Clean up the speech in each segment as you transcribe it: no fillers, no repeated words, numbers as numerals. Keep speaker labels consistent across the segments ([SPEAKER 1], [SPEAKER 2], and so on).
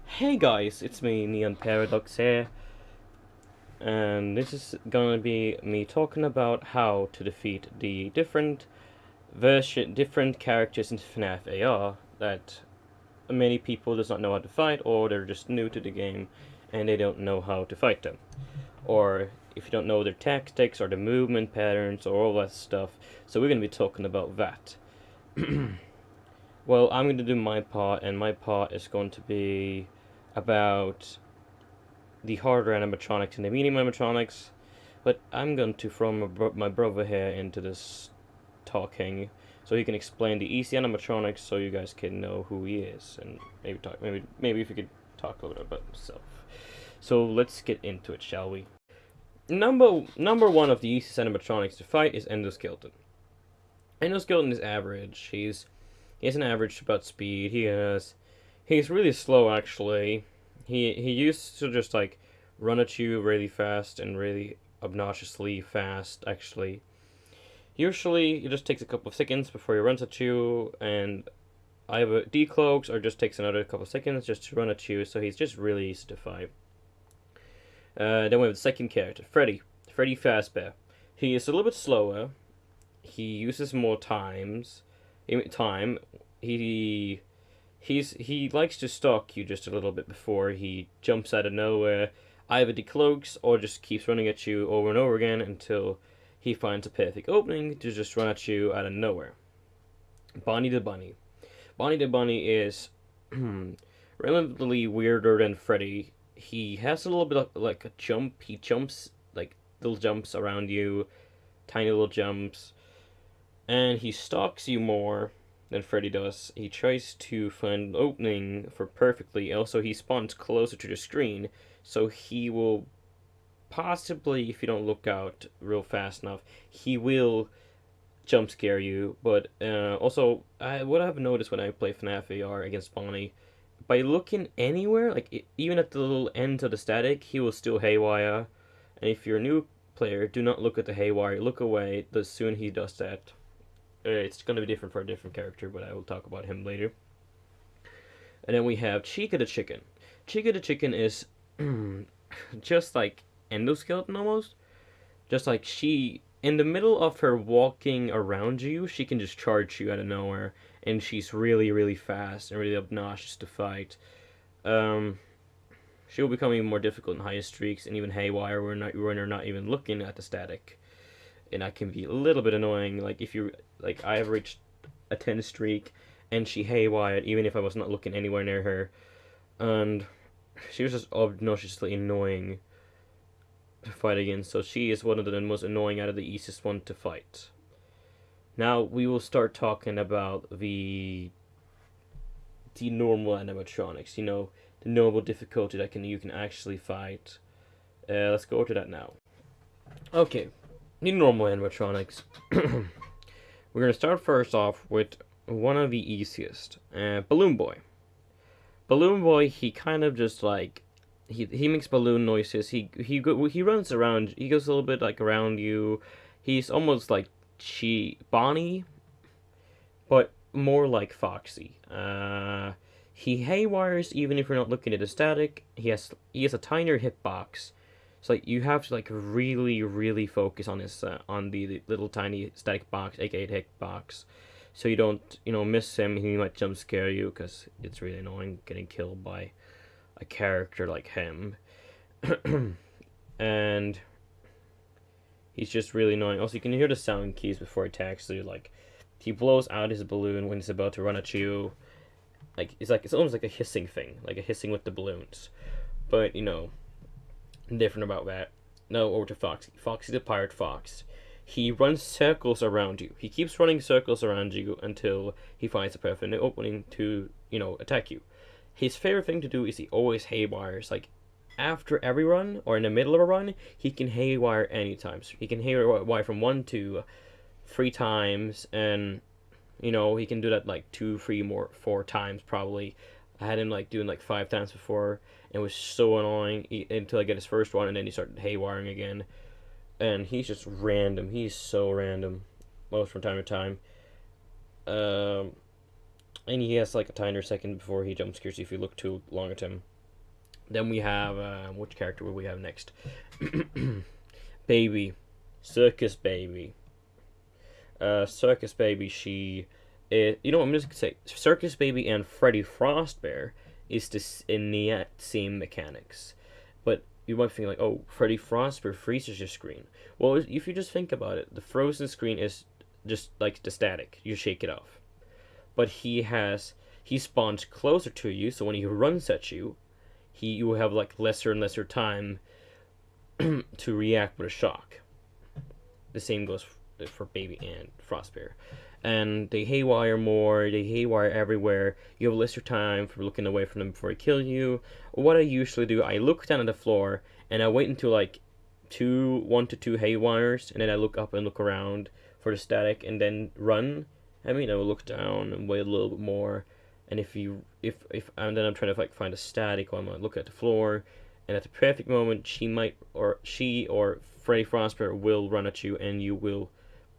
[SPEAKER 1] Hey guys, it's me, Neon Paradox here, and this is gonna be me talking about how to defeat the different characters in Fnaf AR that many people does not know how to fight, or they're just new to the game and they don't know how to fight them, or if you don't know their tactics or the movement patterns or all that stuff. So we're gonna be talking about that. Well, I'm gonna do my part, and my part is going to be about the harder animatronics and the medium animatronics, but I'm going to throw my brother here into this talking so he can explain the easy animatronics so you guys can know who he is, and maybe if you could talk a little bit about himself. So let's get into it, shall we? Number one of the easiest animatronics to fight is Endoskeleton. Endoskeleton is average. He has an average about speed. He's really slow actually. He used to just like run at you really fast and really obnoxiously fast actually. Usually it just takes a couple of seconds before he runs at you, and either decloaks or just takes another couple of seconds just to run at you, so he's just really easy to fight. Then we have the second character, Freddy Fazbear. He is a little bit slower. He uses more time. He likes to stalk you just a little bit before he jumps out of nowhere, either decloaks or just keeps running at you over and over again until he finds a perfect opening to just run at you out of nowhere. Bonnie the Bunny. Bonnie the Bunny is relatively weirder than Freddy. He has a little bit of like a jump. He jumps like little jumps around you, tiny little jumps, and he stalks you more than Freddy does. He tries to find an opening for perfectly. Also, he spawns closer to the screen, so he will possibly, if you don't look out real fast enough, he will jump scare you. But also, what I've noticed when I play FNAF AR against Bonnie, by looking anywhere, like even at the little ends of the static, he will still haywire. And if you're a new player, do not look at the haywire. Look away the soon he does that. It's going to be different for a different character, but I will talk about him later. And then we have Chica the Chicken. Chica the Chicken is just like Endoskeleton almost. Just like in the middle of her walking around you, she can just charge you out of nowhere, and she's really, really fast and really obnoxious to fight. She will become even more difficult in higher streaks and even haywire when you're not even looking at the static. And that can be a little bit annoying. Like if you I have reached a 10 streak and she haywired even if I was not looking anywhere near her, and she was just obnoxiously annoying to fight against. So she is one of the most annoying out of the easiest one to fight. Now we will start talking about the normal animatronics. The normal difficulty that you can actually fight. Let's go to that now. Okay. The normal animatronics. We're going to start first off with one of the easiest. Balloon Boy. Balloon Boy, he kind of just like he makes balloon noises. He runs around. He goes a little bit like around you. He's almost like Bonnie, but more like Foxy. He haywires even if you're not looking at the static. He has a tinier hitbox. So you have to really, really focus on his on the little tiny static box, aka hitbox, so you don't miss him. He might jump scare you because it's really annoying getting killed by a character like him, and he's just really annoying. Also, you can hear the sound keys before he attacks you. Like he blows out his balloon when he's about to run at you. It's almost like a hissing thing, like a hissing with the balloons, but different about that. Now over to Foxy. Foxy the Pirate Fox. He runs circles around you. He keeps running circles around you until he finds a perfect opening to, attack you. His favorite thing to do is he always haywires. Like, after every run, or in the middle of a run, he can haywire anytime. So he can haywire from 1 to 3 times, and, he can do that like 2, 3, 4 times probably. I had him like doing like 5 times before, and it was so annoying until I get his first one, and then he started haywiring again. And he's just random. He's so random, most from time to time. Um, and he has like a tiny second before he jump scares you if you look too long at him. Then we have which character will we have next? Baby, Circus Baby. Circus Baby. You know what I'm just gonna say? Circus Baby and Freddy Frostbear is this in the same mechanics, but you might think like, oh, Freddy Frostbear freezes your screen. Well, if you just think about it, the frozen screen is just like the static. You shake it off. But he spawns closer to you, so when he runs at you, you have like lesser and lesser time to react with a shock. The same goes for Baby and Frostbear. And they haywire more, they haywire everywhere. You have lesser time for looking away from them before they kill you. What I usually do, I look down at the floor and I wait until like 1 to 2 haywires, and then I look up and look around for the static and then run. I mean, I will look down and wait a little bit more, and if and then I'm trying to like find a static while I'm looking at the floor, and at the perfect moment, she or Freddy Frostbear will run at you, and you will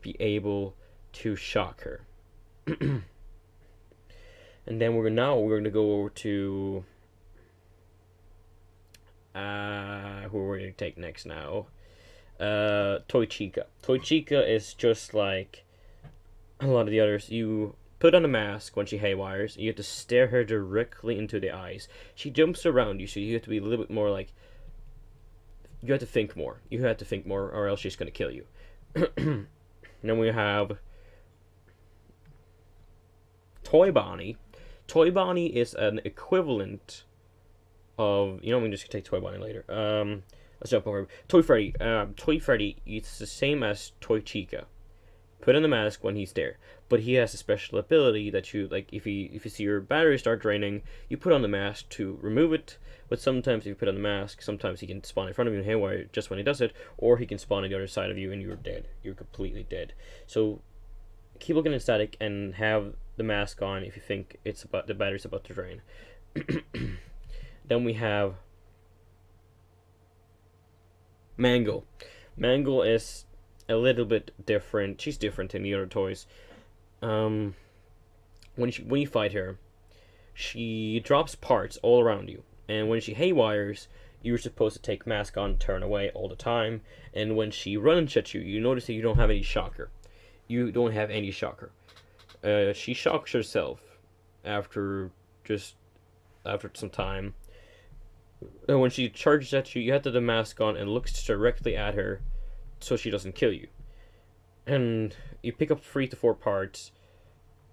[SPEAKER 1] be able to shock her. And then we're going to go over to who we're going to take next now. Toy Chica. Toy Chica is just like a lot of the others. You put on a mask when she haywires. You have to stare her directly into the eyes. She jumps around you, so you have to be a little bit more like. You have to think more. You have to think more, or else she's going to kill you. Then we have Toy Bonnie. Toy Bonnie is an equivalent of, we can just take Toy Bonnie later. Let's jump over Toy Freddy. Toy Freddy, it's the same as Toy Chica. Put on the mask when he's there, but he has a special ability that you like. If you see your battery start draining, you put on the mask to remove it. But sometimes if you put on the mask, sometimes he can spawn in front of you and haywire just when he does it, or he can spawn on the other side of you and you're dead. You're completely dead. So keep looking at static and have the mask on if you think the battery's about to drain. Then we have Mangle. Mangle is a little bit different. She's different than the other toys. When you fight her, she drops parts all around you, and when she haywires, you're supposed to take mask on, turn away all the time. And when she runs at you, you notice that you don't have any shocker. You don't have any shocker. She shocks herself after some time. And when she charges at you, you have to have the mask on and looks directly at her, so she doesn't kill you. And you pick up 3 to 4 parts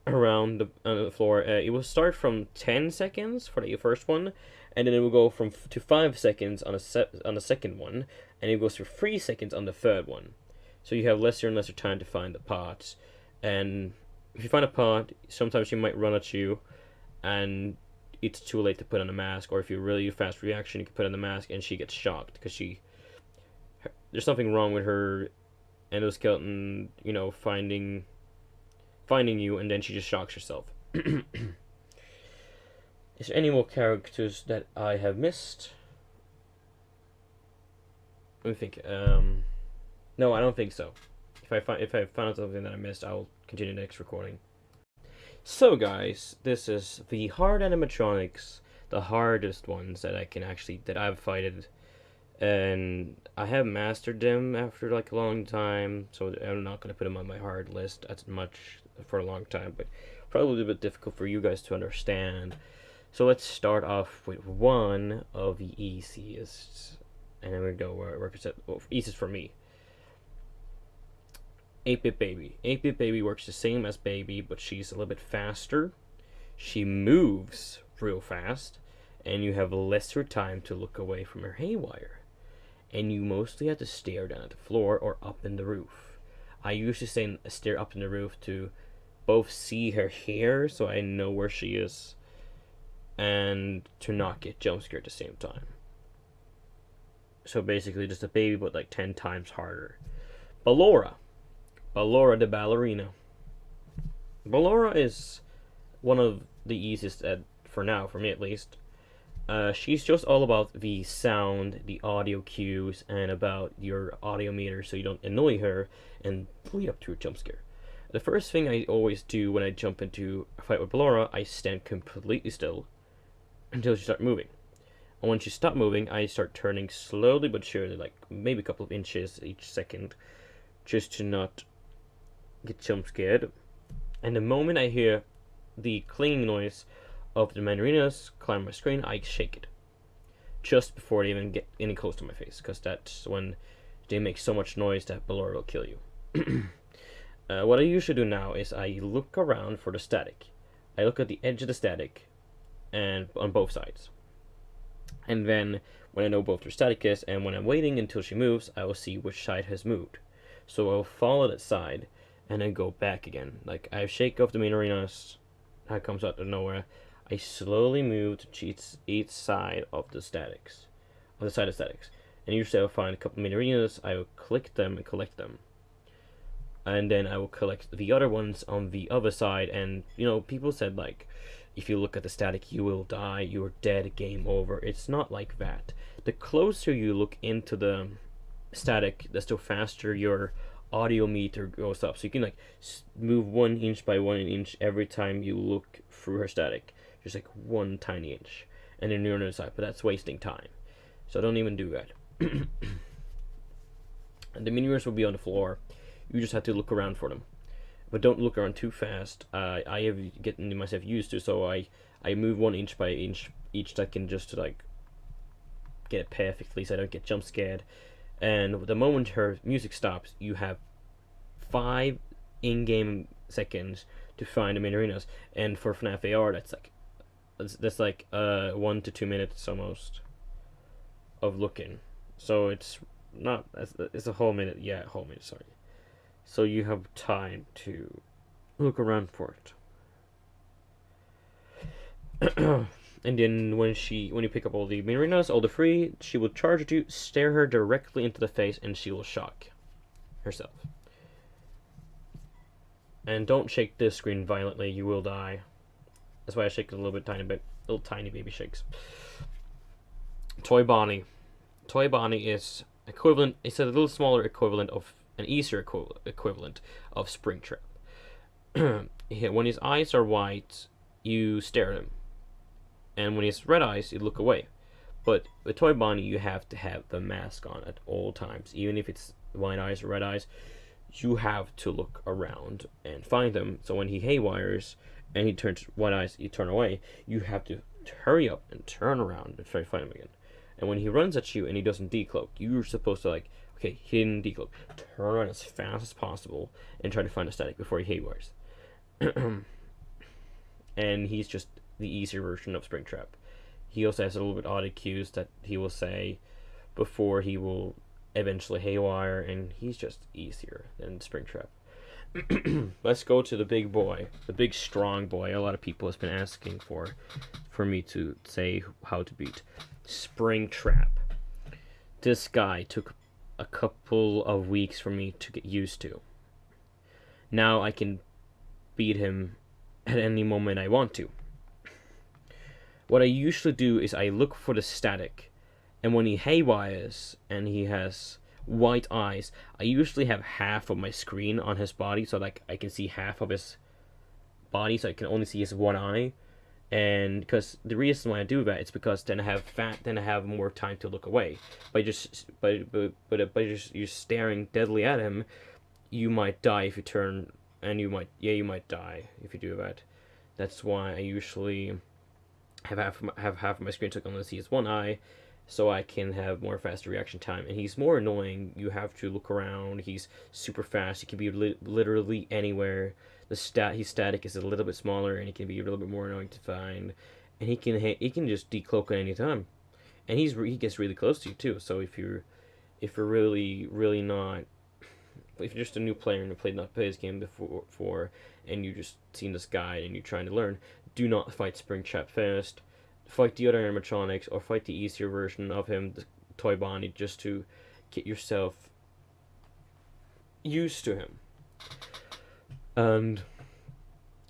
[SPEAKER 1] around the floor. It will start from 10 seconds for the first one, and then it will go to 5 seconds on the second one, and it goes to 3 seconds on the third one. So you have lesser and lesser time to find the parts. And if you find a part, sometimes she might run at you, and it's too late to put on a mask. Or if you really fast reaction, you can put on the mask, and she gets shocked because there's something wrong with her endoskeleton, finding you, and then she just shocks herself. Is there any more characters that I have missed? Let me think. No, I don't think so. If I find out something that I missed, I'll continue the next recording. So guys, this is the hard animatronics, the hardest ones that I've fighted. And I have mastered them after like a long time, so I'm not going to put them on my hard list as much for a long time, but probably a bit difficult for you guys to understand. So let's start off with one of the easiest, and then we go where easiest for me. 8-Bit Baby. 8-Bit Baby works the same as Baby, but she's a little bit faster. She moves real fast, and you have lesser time to look away from her haywire. And you mostly have to stare down at the floor or up in the roof. I usually stare up in the roof to both see her hair, so I know where she is, and to not get jump scared at the same time. So basically just a baby, but like 10 times harder. Ballora the ballerina. Ballora is one of the easiest for now, for me at least. She's just all about the sound, the audio cues, and about your audio meter so you don't annoy her and lead up to a jump scare. The first thing I always do when I jump into a fight with Ballora, I stand completely still until she starts moving. And when she stops moving, I start turning slowly but surely, like maybe a couple of inches each second, just to not get jump scared. And the moment I hear the clinging noise of the mandarinas climb my screen, I shake it just before they even get any close to my face, because that's when they make so much noise that Ballora will kill you. What I usually do now is I look around for the static. I look at the edge of the static, and on both sides. And then when I know both where static is, and when I'm waiting until she moves, I will see which side has moved. So I'll follow that side, and then go back again. Like I shake off the main arenas, that comes out of nowhere. I slowly move to each side of the statics, on the side of statics. And usually I'll find a couple of main arenas, I will click them and collect them. And then I will collect the other ones on the other side. And, people said, like, if you look at the static, you will die, you're dead, game over. It's not like that. The closer you look into the static, desto faster your audio meter goes up. So you can, like, move 1 inch by 1 inch every time you look through her static. Just, like, 1 tiny inch. And then you're on the other side. But that's wasting time. So don't even do that. And the mirrors will be on the floor. You just have to look around for them, but don't look around too fast. I have getting myself used to, so I move 1 inch by inch each second just to like get it perfectly, so I don't get jump scared. And the moment her music stops, you have 5 in-game seconds to find the main arenas. And for FNAF AR, that's like 1 to 2 minutes almost of looking. So it's not it's a whole minute. Yeah, a whole minute. Sorry. So you have time to look around for it. And then when you pick up all the Mirinas, all the free, she will charge at you, stare her directly into the face, and she will shock herself. And don't shake this screen violently, you will die. That's why I shake it a little bit, little tiny baby shakes. Toy Bonnie. Toy Bonnie is equivalent, it's a little smaller equivalent of an easier equivalent of Springtrap. When his eyes are white, you stare at him. And when he has red eyes, you look away. But with Toy Bonnie, you have to have the mask on at all times. Even if it's white eyes or red eyes, you have to look around and find him. So when he haywires and he turns white eyes, you turn away, you have to hurry up and turn around and try to find him again. And when he runs at you and he doesn't decloak, you're supposed to like, okay, he didn't decloak. Turn around as fast as possible and try to find a static before he haywires. And he's just the easier version of Springtrap. He also has a little bit odd cues that he will say before he will eventually haywire, and he's just easier than Springtrap. Let's go to the big boy, the big strong boy. A lot of people has been asking for me to say how to beat Springtrap. This guy took a couple of weeks for me to get used to. Now I can beat him at any moment I want to. What I usually do is I look for the static, and when he haywires and he has white eyes, I usually have half of my screen on his body, so like I can see half of his body, so I can only see his one eye. And because the reason why I do that is because then I have more time to look away. By just you're staring deadly at him, you might die if you turn, and you might die if you do that. That's why I usually have half of my screen took on to see his one eye, so I can have more faster reaction time. And he's more annoying. You have to look around. He's super fast. He can be literally anywhere. His static is a little bit smaller, and he can be a little bit more annoying to find. And he can just decloak at any time, and he gets really close to you too. So if you're really not, if you're just a new player and you not played this game before, and you just seen this guide and you're trying to learn, do not fight Springtrap first. Fight the other animatronics, or fight the easier version of him, the Toy Bonnie, just to get yourself used to him. And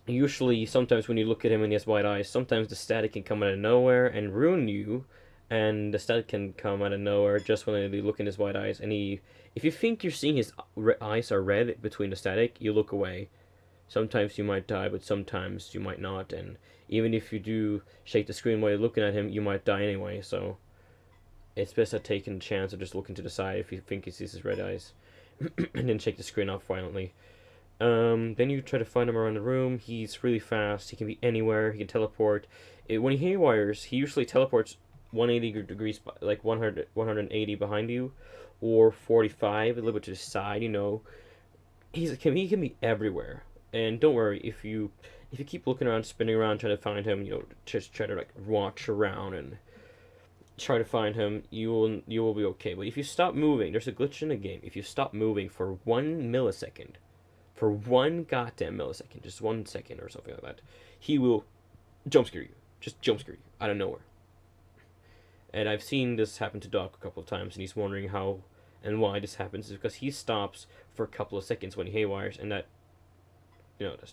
[SPEAKER 1] Usually, sometimes when you look at him and he has white eyes, sometimes the static can come out of nowhere and ruin you, and the static can come out of nowhere just when you look in his white eyes. And if you think you're seeing his eyes are red between the static, you look away. Sometimes you might die, but sometimes you might not. And even if you do shake the screen while you're looking at him, you might die anyway. So it's best at taking a chance of just looking to the side if you think he sees his red eyes, and then shake the screen off violently. Then you try to find him around the room. He's really fast. He can be anywhere. He can teleport. When he haywires, he usually teleports 180 degrees, like 180 behind you, or 45, a little bit to the side. He can be everywhere. And don't worry if you keep looking around, spinning around, trying to find him. Just try to like watch around and try to find him. You will be okay. But if you stop moving, there's a glitch in the game. If you stop moving for 1 millisecond, for one goddamn millisecond, just 1 second or something like that, he will jump scare you. Just jump scare you out of nowhere. And I've seen this happen to Doc a couple of times, and he's wondering how and why this happens. Is because he stops for a couple of seconds when he haywires, and that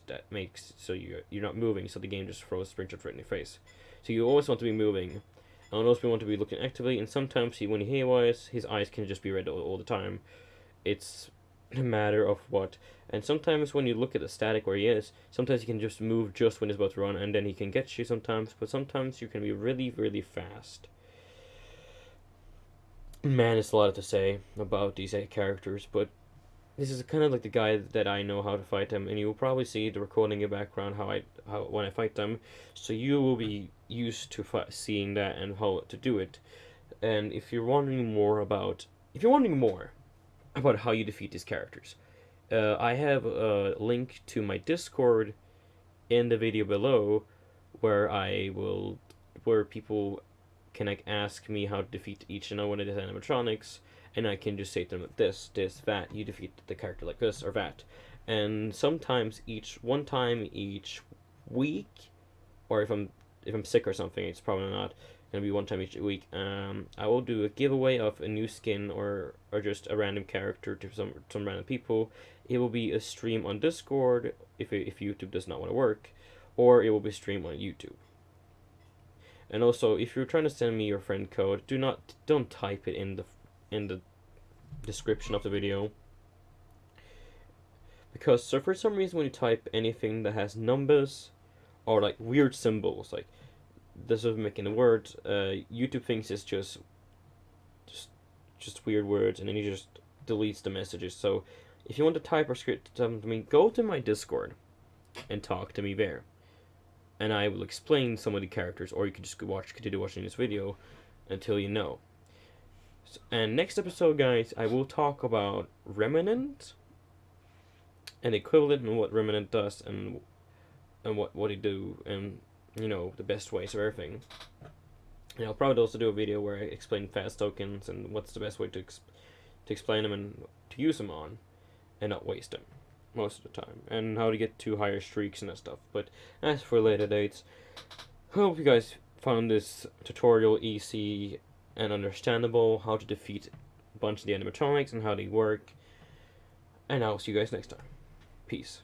[SPEAKER 1] that makes so you're not moving, so the game just throws sprinklers right in your face. So you always want to be moving, and always want to be looking actively. And sometimes when he haywires, his eyes can just be red all the time. It's a matter of what. And sometimes when you look at the static where he is, sometimes he can just move just when he's about to run, and then he can get you sometimes. But sometimes you can be really, really fast. Man, it's a lot to say about these 8 characters, but this is kind of like the guy that I know how to fight them, and you will probably see the recording in the background how when I fight them, so you will be used to seeing that and how to do it. And if you're wondering more about how you defeat these characters, I have a link to my Discord in the video below, where where people can like ask me how to defeat each and every one of these animatronics, and I can just say to them this, that, you defeat the character like this or that. And sometimes one time each week, or if I'm sick or something, it's probably not gonna be one time each week. I will do a giveaway of a new skin or just a random character to some random people. It will be a stream on Discord if YouTube does not want to work, or it will be streamed on YouTube. And also, if you're trying to send me your friend code, don't type it in the description of the video, because so for some reason when you type anything that has numbers or like weird symbols, like this is making the words, YouTube thinks it's just weird words, and then he just deletes the messages. So if you want to type or script something to me, go to my Discord and talk to me there, and I will explain some of the characters, or you can just continue watching this video until you know. And next episode, guys, I will talk about Remnant and equivalent, and what Remnant does, and what he do, and the best ways of everything. And I'll probably also do a video where I explain fast tokens and what's the best way to explain them and to use them on, and not waste them most of the time, and how to get to higher streaks and that stuff. But as for later dates, hope you guys found this tutorial easy and understandable, how to defeat a bunch of the animatronics and how they work. And I'll see you guys next time. Peace.